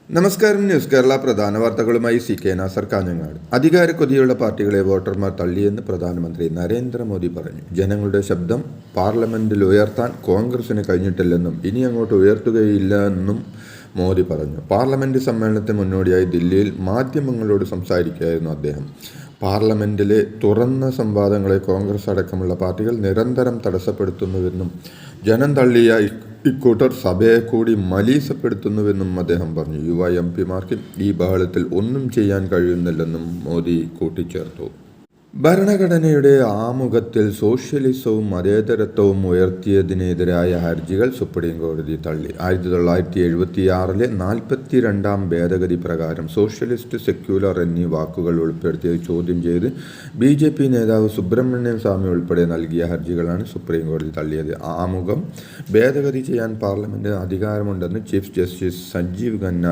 നമസ്കാരം. ന്യൂസ് കേരള പ്രധാന വാർത്തകളുമായി CK നാസർ കാഞ്ഞങ്ങാട്. അധികാരക്കൊതിയുള്ള പാർട്ടികളെ വോട്ടർമാർ തള്ളിയെന്ന് പ്രധാനമന്ത്രി നരേന്ദ്രമോദി പറഞ്ഞു. ജനങ്ങളുടെ ശബ്ദം പാർലമെന്റിൽ ഉയർത്താൻ കോൺഗ്രസിന് കഴിഞ്ഞിട്ടില്ലെന്നും ഇനി അങ്ങോട്ട് ഉയർത്തുകയില്ല എന്നും മോദി പറഞ്ഞു. പാർലമെന്റ് സമ്മേളനത്തിന് മുന്നോടിയായി ദില്ലിയിൽ മാധ്യമങ്ങളോട് സംസാരിക്കുകയായിരുന്നു അദ്ദേഹം. പാർലമെന്റിലെ തുറന്ന സംവാദങ്ങളെ കോൺഗ്രസ് അടക്കമുള്ള പാർട്ടികൾ നിരന്തരം തടസ്സപ്പെടുത്തുന്നുവെന്നും ജനം തള്ളിയ ഇക്കൂട്ടർ സഭയെ കൂടി മലീസപ്പെടുത്തുന്നുവെന്നും അദ്ദേഹം പറഞ്ഞു. യുവ MP-മാർക്ക് ഈ ബഹളത്തിൽ ഒന്നും ചെയ്യാൻ കഴിയുന്നില്ലെന്നും മോദി കൂട്ടിച്ചേർത്തു. ഭരണഘടനയുടെ ആമുഖത്തിൽ സോഷ്യലിസവും മതേതരത്വവും ഉയർത്തിയതിനെതിരായ ഹർജികൾ സുപ്രീം കോടതി തള്ളി. 1976 42-ാം ഭേദഗതി പ്രകാരം സോഷ്യലിസ്റ്റ്, സെക്യുലർ എന്നീ വാക്കുകൾ ഉൾപ്പെടുത്തിയത് ചോദ്യം ചെയ്ത് BJP നേതാവ് സുബ്രഹ്മണ്യൻ സ്വാമി ഉൾപ്പെടെ നൽകിയ ഹർജികളാണ് സുപ്രീം കോടതി തള്ളിയത്. ആമുഖം ഭേദഗതി ചെയ്യാൻ പാർലമെന്റിന് അധികാരമുണ്ടെന്ന് ചീഫ് ജസ്റ്റിസ് സഞ്ജീവ് ഖന്ന